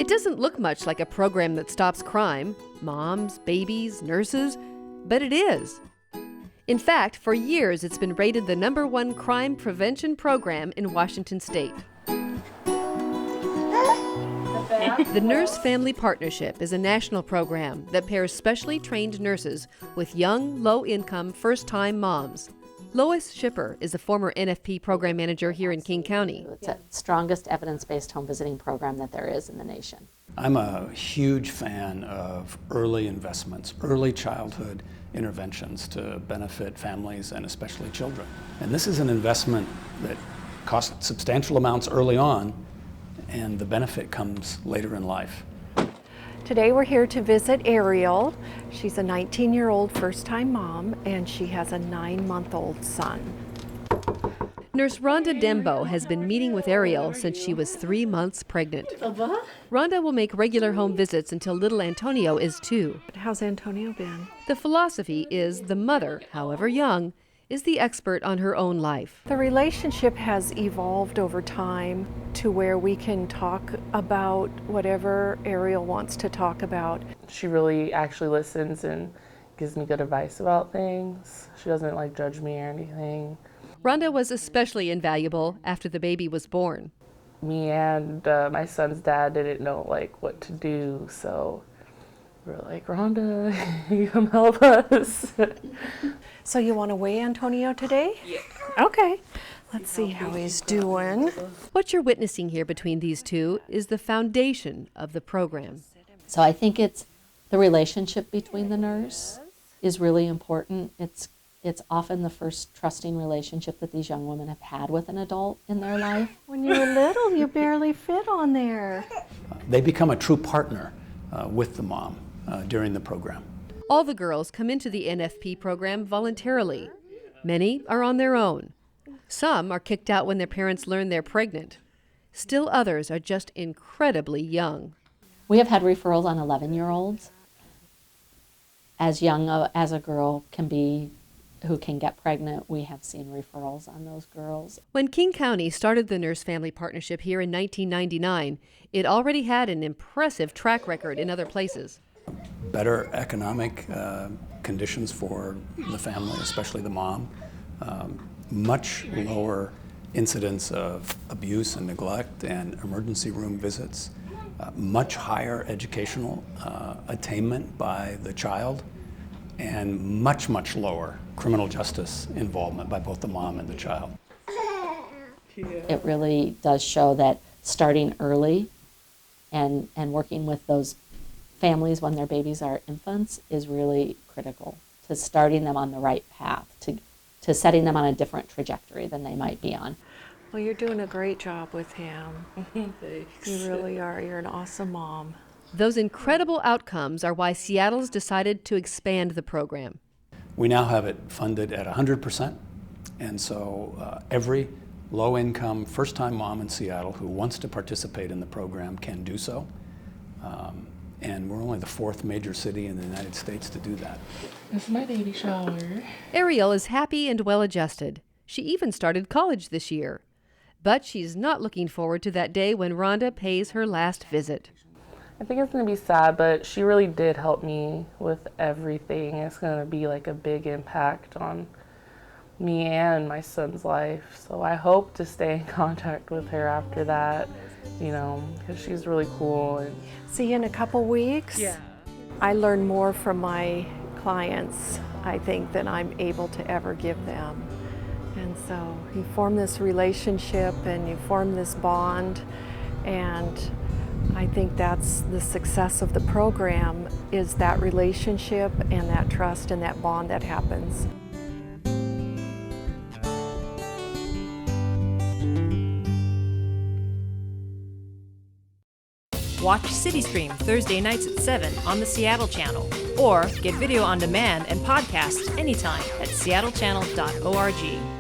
It doesn't look much like a program that stops crime, moms, babies, nurses, but it is. In fact, for years it's been rated the #1 crime prevention program in Washington state. The Nurse Family Partnership is a national program that pairs specially trained nurses with young, low-income, first-time moms. Lois Schipper is a former NFP program manager here in King County. It's the strongest evidence-based home visiting program that there is in the nation. I'm a huge fan of early investments, early childhood interventions to benefit families and especially children. And this is an investment that costs substantial amounts early on, and the benefit comes later in life. Today we're here to visit Ariel. She's a 19-year-old first-time mom, and she has a 9-month-old son. Nurse Rhonda Dembo has been meeting with Ariel since she was 3 months pregnant. Rhonda will make regular home visits until little Antonio is 2. How's Antonio been? The philosophy is the mother, however young, is the expert on her own life. The relationship has evolved over time to where we can talk about whatever Ariel wants to talk about. She really actually listens and gives me good advice about things. She doesn't judge me or anything. Rhonda was especially invaluable after the baby was born. Me and my son's dad didn't know what to do, so we were like, Rhonda, you come help us. So you want to weigh Antonio today? Yeah. Okay. Let's see how he's doing. What you're witnessing here between these two is the foundation of the program. So I think it's the relationship between the nurse is really important. It's often the first trusting relationship that these young women have had with an adult in their life. When you were little, you barely fit on there. They become a true partner with the mom during the program. All the girls come into the NFP program voluntarily. Many are on their own. Some are kicked out when their parents learn they're pregnant. Still others are just incredibly young. We have had referrals on 11-year-olds. As young as a girl can be who can get pregnant, we have seen referrals on those girls. When King County started the Nurse Family Partnership here in 1999, it already had an impressive track record in other places. Better economic conditions for the family, especially the mom. Much lower incidence of abuse and neglect and emergency room visits. Much higher educational attainment by the child, and much, much lower criminal justice involvement by both the mom and the child. It really does show that starting early and working with those families when their babies are infants is really critical to starting them on the right path, to setting them on a different trajectory than they might be on. Well, you're doing a great job with him. Thanks. You really are. You're an awesome mom. Those incredible outcomes are why Seattle's decided to expand the program. We now have it funded at 100%, and so every low-income, first-time mom in Seattle who wants to participate in the program can do so. And we're only the 4th major city in the United States to do that. This is my baby shower. Ariel is happy and well-adjusted. She even started college this year. But she's not looking forward to that day when Rhonda pays her last visit. I think it's going to be sad, but she really did help me with everything. It's going to be a big impact on me and my son's life. So I hope to stay in contact with her after that, because she's really cool. And See you in a couple weeks. yeah. I learn more from my clients, I think, than I'm able to ever give them. And so you form this relationship and you form this bond, and I think that's the success of the program, is that relationship and that trust and that bond that happens. Watch CityStream Thursday nights at 7 on the Seattle channel, or get video on demand and podcasts anytime at seattlechannel.org.